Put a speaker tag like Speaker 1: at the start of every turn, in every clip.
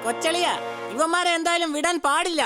Speaker 1: കൊച്ചളിയ ഇവന്മാരെ എന്തായാലും വിടാൻ പാടില്ല.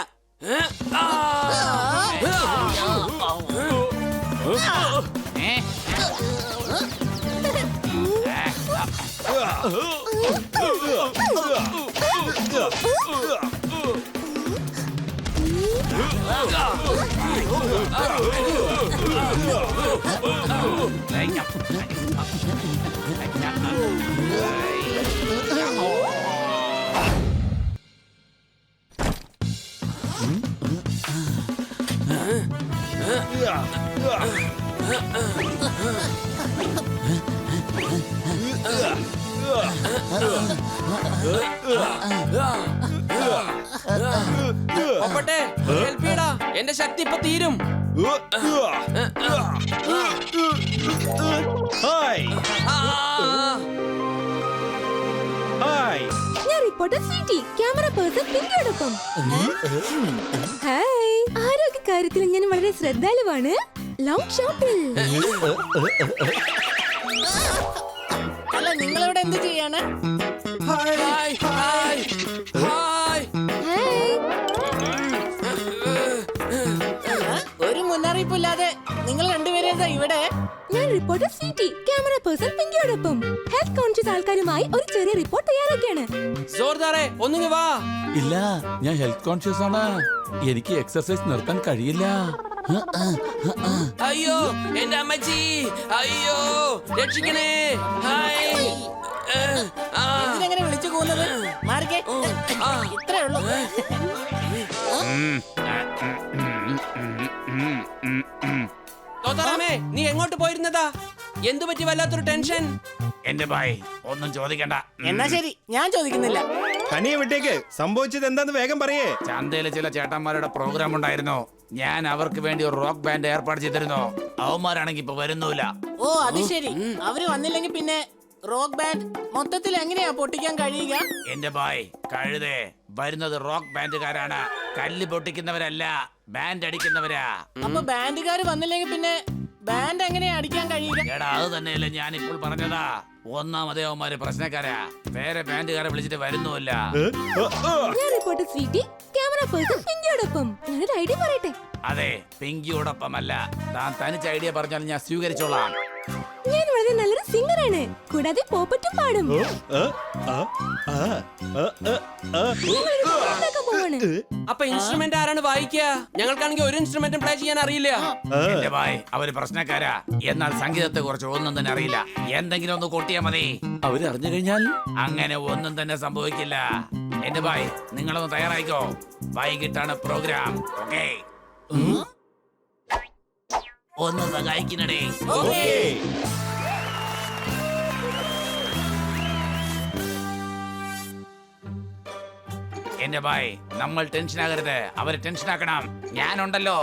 Speaker 2: എന്റെ ശക്തി ഇപ്പൊ തീരും.
Speaker 3: ഞാൻ റിപ്പോർട്ടർ സ്വീറ്റി, ക്യാമറ പേഴ്സൺ പിങ്കിയോടൊപ്പം. ഹായ്, ആരോഗ്യ കാര്യത്തിൽ ഞാൻ വളരെ ശ്രദ്ധാലുവാണ്. ലോങ് ഷോപ്പിൽ.
Speaker 1: അല്ല, നിങ്ങളിവിടെ എന്ത് ചെയ്യാണ്? ഒരു മുന്നറിയിപ്പില്ലാതെ നിങ്ങൾ രണ്ടുപേരും ഇവിടെ.
Speaker 3: ഞാൻ റിപ്പോർട്ടർ സ്വീറ്റി, ക്യാമറ പേഴ്സൺ പിങ്കിയോടൊപ്പം ഹെൽത്ത് കോൺഷ്യസ് ആൾക്കാരുമായി ഒരു ചെറിയ റിപ്പോർട്ട് തയ്യാറാക്കിയാണ്.
Speaker 2: ഒന്നിങ്ങ് വാ.
Speaker 4: ഇല്ല, ഞാൻ ഹെൽത്ത് കോൺഷ്യസ് ആണ്. എനിക്ക് എക്സർസൈസ് നിർത്താൻ കഴിയില്ല.
Speaker 2: അയ്യോ എന്റെ അമ്മച്ചി, അയ്യോ രക്ഷിക്കണേ.
Speaker 1: എന്തിനെങ്ങനെ വിളിച്ചു പോകുന്നത്? മാർക്കേ, ഇത്രേ ഉള്ളൂ.
Speaker 2: നീ എങ്ങോട്ട് പോയിരുന്നതാ? എന്തു പറ്റി വല്ലാത്തൊരു ടെൻഷൻ?
Speaker 4: എന്റെ ഭായ് ഒന്നും ചോദിക്കണ്ട.
Speaker 1: എന്നാ ശരി, ഞാൻ ചോദിക്കുന്നില്ല.
Speaker 5: തനിയെ വിട്ടേക്ക്. സംഭവിച്ചത് എന്താന്ന് വേഗം പറയേ.
Speaker 4: ചന്തയിലെ ചില ചേട്ടന്മാരുടെ പ്രോഗ്രാം ഉണ്ടായിരുന്നു. ഞാൻ അവർക്ക് വേണ്ടി ഒരു റോക്ക് ബാൻഡ് ഏർപ്പാട് ചെയ്തിരുന്നു. അവന്മാരാണെങ്കി ഇപ്പൊ വരുന്നില്ല.
Speaker 1: ഓ, അത് ശരി. അവര് വന്നില്ലെങ്കിൽ പിന്നെ റോക്ക് ബാൻഡ് മൊത്തത്തിൽ എങ്ങനെയാ പൊട്ടിക്കാൻ കഴിയുക?
Speaker 4: എന്റെ ഭായ് കഴുതേ, വരുന്നത് റോക്ക് ബാൻഡുകാരാണ്. കല്ല് പൊട്ടിക്കുന്നവരല്ല, ബാൻഡ് അടിക്കുന്നവരാ.
Speaker 1: അപ്പൊ ബാൻഡുകാർ വന്നില്ലെങ്കിൽ പിന്നെ ബാൻഡ് എങ്ങനെയാ അടിക്കാൻ കഴിയുക?
Speaker 4: എടാ, അത് തന്നെയല്ലേ ഞാൻ ഇപ്പോൾ പറഞ്ഞതാ. ഒന്നാമതേ അവന്മാര് പ്രശ്നക്കാരാ. വേറെ ബാൻഡുകാരെ വിളിച്ചിട്ട് വരുന്നുമില്ല.
Speaker 3: ഞാൻ റിപ്പോർട്ടർ സ്വീറ്റി, ക്യാമറ പേഴ്സൺ പിങ്കിയോടൊപ്പം. ഞാനൊരു ഐഡിയ പറയട്ടെ.
Speaker 4: അതെ, പിങ്കിയോടൊപ്പമല്ല. താൻ തനിച്ച് ഐഡിയ പറഞ്ഞാൽ ഞാൻ സ്വീകരിച്ചോളാം.
Speaker 3: ഞാൻ വളരെ നല്ലൊരു സിംഗറാണ്, കൂടാതെ പോപ്പറ്റും പാടും.
Speaker 2: അപ്പൊ ഇൻസ്ട്രുമെന്റ് ആരാണ് വായിക്കുക? ഞങ്ങൾക്കാണെങ്കിൽ ഒരു ഇൻസ്ട്രുമെന്റും പ്ലേ ചെയ്യാൻ അറിയില്ല.
Speaker 4: എന്റെ ഭായ് അവര് പ്രശ്നക്കാരാ. എന്നാൽ സംഗീതത്തെ കുറിച്ച് ഒന്നും തന്നെ അറിയില്ല. എന്തെങ്കിലും ഒന്ന് കൊട്ടിയാ മതി. അവര് അറിഞ്ഞു കഴിഞ്ഞാൽ അങ്ങനെ ഒന്നും തന്നെ സംഭവിക്കില്ല. എന്റെ ഭായ് നിങ്ങളൊന്ന് തയ്യാറായിക്കോ. വൈകിട്ടാണ് പ്രോഗ്രാം. ഓക്കേ, ഒന്ന് സഹായിക്കണേ. എന്റെ ഭായ് നമ്മൾ ടെൻഷൻ ആകരുത്. അവരെ ടെൻഷൻ ആക്കണം. ഞാനുണ്ടല്ലോ.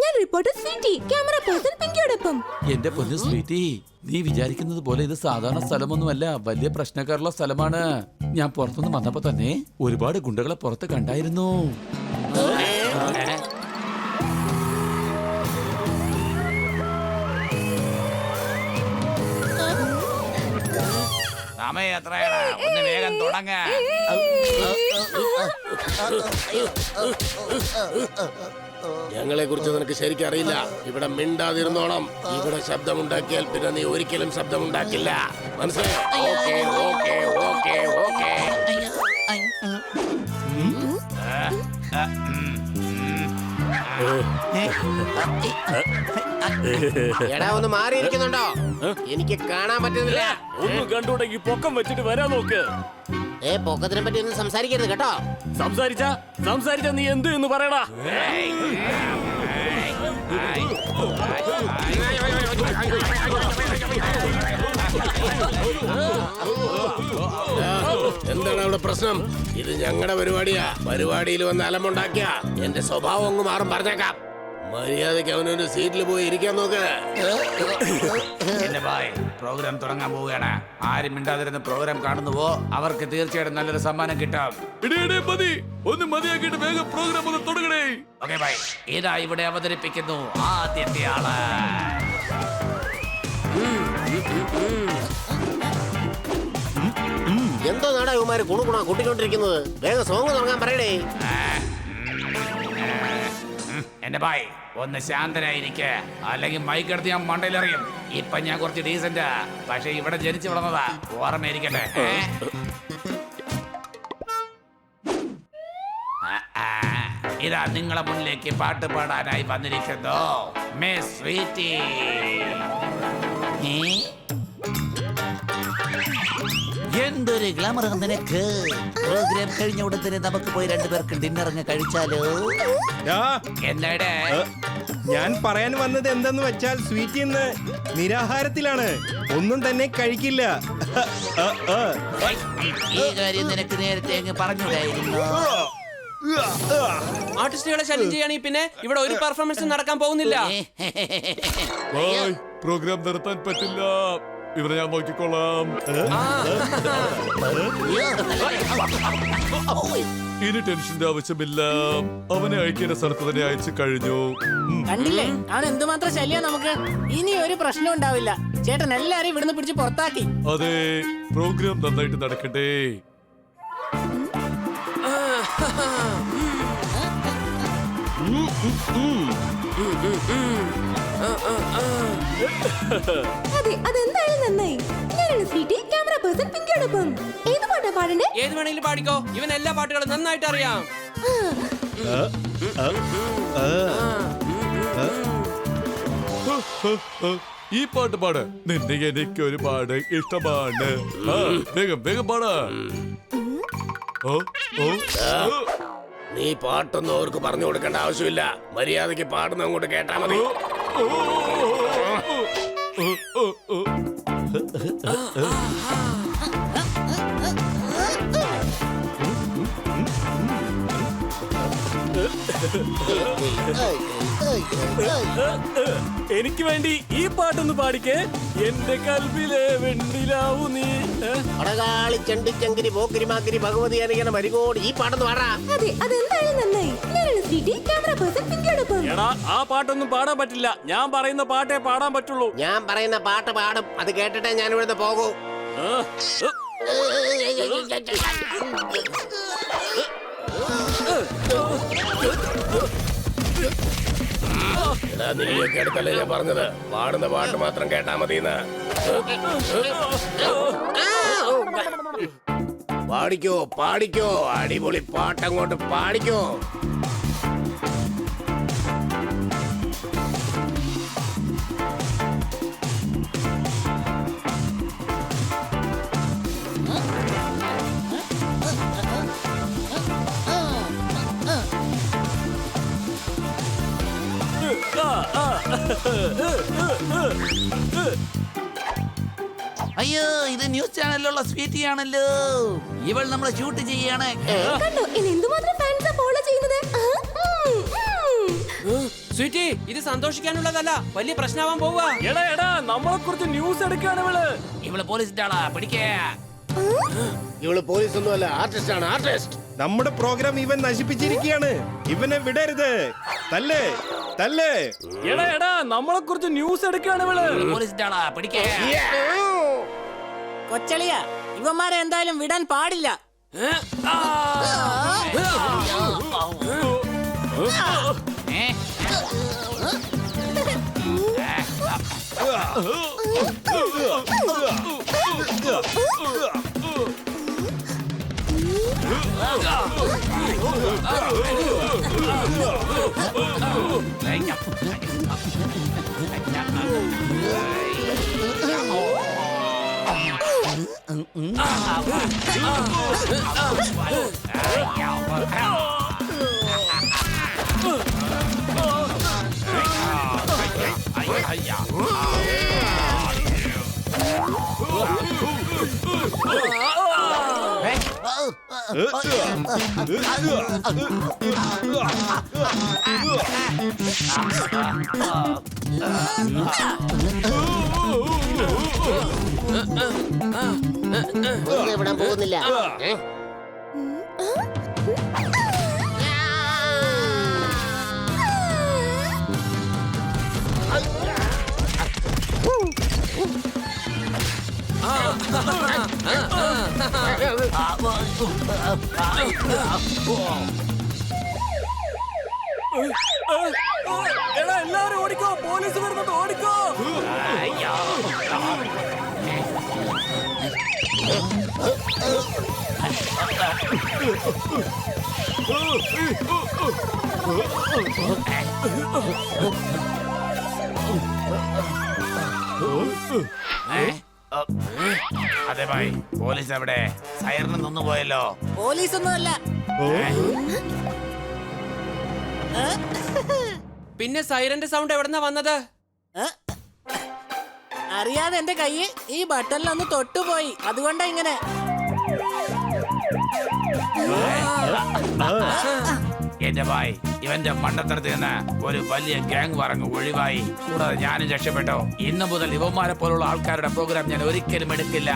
Speaker 3: ഞാൻ റിപ്പോർട്ടർ സ്വീറ്റി, ക്യാമറ പേഴ്സൺ പിങ്കിയോടൊപ്പം.
Speaker 4: എന്റെ പൊന്നു സ്വീറ്റി, നീ വിചാരിക്കുന്നത് പോലെ ഇത് സാധാരണ സ്ഥലമൊന്നുമല്ല. വലിയ പ്രശ്നക്കാരുള്ള സ്ഥലമാണ്. ഞാൻ പുറത്തുനിന്ന് വന്നപ്പോ തന്നെ ഒരുപാട് ഗുണ്ടകളെ പുറത്ത് കണ്ടായിരുന്നു. സമയം എത്രയാണ്? ഒന്ന് വേഗം തുടങ്ങ.
Speaker 6: ഞങ്ങളെ കുറിച്ച് നിനക്ക് ശരിക്കും അറിയില്ല. ഇവിടെ മിണ്ടാതിരുന്നോണം. ഇവിടെ ശബ്ദമുണ്ടാക്കിയാൽ പിന്നെ നീ ഒരിക്കലും ശബ്ദമുണ്ടാക്കില്ല. മനസ്സിലായോ? Okay okay okay okay. എടാ, ഒന്ന് മാറിയിരിക്കുന്നുണ്ടോ? എനിക്ക് കാണാൻ പറ്റുന്നില്ല.
Speaker 7: ഒന്നും കണ്ടുണ്ടെങ്കിൽ പൊക്കം വെച്ചിട്ട് വരാൻ നോക്ക്.
Speaker 6: പൊക്കത്തിനെ പറ്റി ഒന്നും സംസാരിക്കരുത് കേട്ടോ.
Speaker 7: സംസാരിച്ച നീ എന്ത് എന്ന് പറയടാ.
Speaker 6: എന്താണ് അവിടെ പ്രശ്നം? ഇത് ഞങ്ങളുടെ പരിപാടിയാ. പരിപാടിയിൽ വന്ന് അലമുണ്ടാക്കിയ എന്റെ സ്വഭാവം അങ്ങ് മാറും. പറഞ്ഞേക്കാം. മര്യാദയ്ക്ക് അവനൊരു സീറ്റിൽ പോയി ഇരിക്കാൻ നോക്ക്.
Speaker 4: എന്റെ ഭായ് പ്രോഗ്രാം തുടങ്ങാൻ പോവുകയാണ്. ആരും മിണ്ടാതിരുന്ന പ്രോഗ്രാം കാണുന്നുവോ അവർക്ക് തീർച്ചയായിട്ടും നല്ലൊരു സമ്മാനം കിട്ടും.
Speaker 7: ഒന്ന് മതിയാക്കിയിട്ട് വേഗം പ്രോഗ്രാം ഒന്ന് തുടങ്ങണേ.
Speaker 4: ഓക്കേ ഭായ്, ഇതാ ഇവിടെ അവതരിപ്പിക്കുന്നു ആദ്യത്തെ ആള്.
Speaker 6: എന്തോ നാടാ ഇവന്മാര് കുണുകുണ കൂട്ടിക്കൊണ്ടിരിക്കുന്നത്? വേഗം സോങ് തുടങ്ങാൻ പറയടേ.
Speaker 4: എന്റെ ഭായ് ഒന്ന് ശാന്തരായിരിക്ക, അല്ലെങ്കിൽ മൈക്കെടുത്ത് ഞാൻ മണ്ടയിലെറിയും. ഇപ്പൊ ഞാൻ കുറച്ച് ഡീസന്റാ, പക്ഷെ ഇവിടെ ജനിച്ചു വളർന്നതാ, ഓർമ്മയിരിക്കട്ടെ. ഇതാ നിങ്ങളെ മുന്നിലേക്ക് പാട്ട് പാടാനായി വന്നിരിക്കുന്നു മിസ് സ്വീറ്റി.
Speaker 8: എന്തൊരു ഗ്ലാമർ നിനക്ക്. പ്രോഗ്രാം കഴിഞ്ഞ ഉടൻ തന്നെ നമുക്ക് പോയി രണ്ടുപേർക്ക് ഡിന്നർ അങ്ങ് കഴിച്ചാലോ?
Speaker 4: എന്താടേ?
Speaker 5: ഞാൻ പറയാൻ വന്നത് എന്തെന്ന് വെച്ചാൽ സ്വീറ്റി ഇന്ന് നിരാഹാരത്തിലാണ്, ഒന്നും തന്നെ കഴിക്കില്ല.
Speaker 8: ഈ കാര്യം നിനക്ക് നേരത്തെ അങ്ങ് പറഞ്ഞുകൂടായിരുന്നു?
Speaker 2: ആർട്ടിസ്റ്റുകളെ ശല്യം ചെയ്യുകയാണെങ്കിൽ പിന്നെ ഇവിടെ ഒരു പെർഫോമൻസ് നടക്കാൻ പോകുന്നില്ല.
Speaker 7: പ്രോഗ്രാം നിർത്താൻ പറ്റില്ല, ഇവരെ ഞാൻ നോക്കിക്കോളാം. ഇനി ടെൻഷന്റെ ആവശ്യമില്ല, അവനെ അയക്കേണ്ട സ്ഥലത്ത് തന്നെ അയച്ചു കഴിഞ്ഞു.
Speaker 1: കണ്ടില്ലേ അവൻ എന്തുമാത്രം ശല്യ നമുക്ക്. ഇനി ഒരു പ്രശ്നം ഉണ്ടാവില്ല. ചേട്ടൻ എല്ലാരും ഇവിടുന്ന് പിടിച്ച് പുറത്താക്കി.
Speaker 7: അതെ, പ്രോഗ്രാം നന്നായിട്ട് നടക്കട്ടെ.
Speaker 3: അതെ, അതെന്തായാലും നന്നായി. ഞാനാണ് സ്വീറ്റി, ക്യാമറ പേഴ്സൺ പിങ്കിയോടൊപ്പം. ഏത് പാട്ടാ പാടണ്ടേ?
Speaker 2: ഏത് വേണമെങ്കിലും പാടിക്കോ, ഇവൻ എല്ലാ പാട്ടുകളും നന്നായിട്ട് അറിയാം.
Speaker 7: ഈ പാട്ട് പാട്, നിന്നെ എനിക്ക് ഒരുപാട് ഇഷ്ടമാണ്. വേഗം വേഗം പാടാ.
Speaker 6: നീ പാട്ടൊന്നും അവർക്ക് പറഞ്ഞു കൊടുക്കേണ്ട ആവശ്യമില്ല. മര്യാദയ്ക്ക് പാടുന്ന അങ്ങോട്ട് കേട്ടാ മതി.
Speaker 9: എനിക്ക് വേണ്ടി ഈ പാട്ടൊന്ന് പാടിക്കേ. എന്റെ കൽബിലെ വെണ്ണിലാവു നീ.
Speaker 6: അടകാളി ചണ്ടിച്ചങ്കിരി പോക്കിരി മാക്കിരി ഭഗവതി അനുകന മരികോട്, ഈ പാട്ടൊന്ന് പാടാ.
Speaker 3: അതെ, അതെന്തായാലും നന്നായി. ഞാനാണ് സ്വീറ്റി, ക്യാമറ പേഴ്സൺ പിങ്കിയോടൊപ്പം.
Speaker 9: എടാ, ആ പാട്ടൊന്നും പാടാൻ പറ്റില്ല. ഞാൻ പറയുന്ന പാട്ടേ പാടാൻ പറ്റുള്ളൂ.
Speaker 6: ഞാൻ പറയുന്ന പാട്ട് പാടും, അത് കേട്ടിട്ടേ ഞാൻ ഇവിടുന്ന് പോകൂ. നീയൊക്കെ അടുത്തല്ലേ ഞാൻ പറഞ്ഞത്, പാടുന്ന പാട്ട് മാത്രം കേട്ടാ മതിന്ന്. പാടിക്കോ പാടിക്കോ, അടിപൊളി പാട്ടങ്ങോട്ട് പാടിക്കോ.
Speaker 8: അയ്യോ, ഇത് ന്യൂസ് ചാനലിലുള്ള സ്വീറ്റി ആണല്ലോ. ഇവൾ നമ്മളെ ഷൂട്ട് ചെയ്യാണ്.
Speaker 3: കണ്ടോ ഇനി എന്തുമാത്രം ഫാൻസാ ഫോളോ ചെയ്യുന്നത്.
Speaker 2: സ്വീറ്റി, ഇത് സന്തോഷിക്കാനുള്ളതല്ല, വലിയ പ്രശ്നമാവാൻ പോവുക.
Speaker 9: എടാ എടാ, നമ്മളെ കുറിച്ച് ന്യൂസ് എടുക്കാണ് ഇവള്.
Speaker 4: ഇവള് പോലീസിന്റെ ആളാ, പിടിക്കേ.
Speaker 6: ഇവള് പോലീസ് ഒന്നുമല്ല, ആർട്ടിസ്റ്റ് ആണ്, ആർട്ടിസ്റ്റ്.
Speaker 5: നമ്മുടെ പ്രോഗ്രാം ഇവൻ നശിപ്പിച്ചിരിക്കുകയാണ്. ഇവനെ വിടരുത്. തല്ലേ തല്ലേ.
Speaker 9: എടാ എടാ, നമ്മളെ കുറിച്ച് ന്യൂസ് എടുക്കാണ് ഇവള്.
Speaker 4: പോലീസിന്റെ ആളാ, പിടിക്കേ.
Speaker 1: കൊച്ചളിയ, ഇവന്മാരെ എന്തായാലും വിടാൻ പാടില്ല.
Speaker 6: ഇവിടെ പോകുന്നില്ല.
Speaker 9: എടാ എല്ലാരും ഓടിക്കോ, പോലീസ് വരുന്നുണ്ട്, ഓടിക്കോ.
Speaker 4: അതെ ഭായ്, പോലീസ് എവിടെ? സൈറിന് നിന്ന് പോയല്ലോ.
Speaker 1: പോലീസ് ഒന്നും അല്ല.
Speaker 2: പിന്നെ സൈറന്റെ സൗണ്ട് എവിടെന്നാ വന്നത്?
Speaker 1: അറിയാതെ എന്റെ കൈ ഈ ബട്ടണിലൊന്ന് തൊട്ടുപോയി, അതുകൊണ്ടാ ഇങ്ങനെ.
Speaker 4: എന്റെ ഭായ്, ഇവന്റെ മണ്ടത്തരത്തിൽ നിന്ന് ഒരു വലിയ ഗ്യാങ് പറങ്ങ് ഒഴിവായി. കൂടാതെ ഞാനും രക്ഷപ്പെട്ടോ. ഇന്നു മുതൽ ഇവന്മാരെ പോലുള്ള ആൾക്കാരുടെ പ്രോഗ്രാം ഞാൻ ഒരിക്കലും എടുക്കില്ല.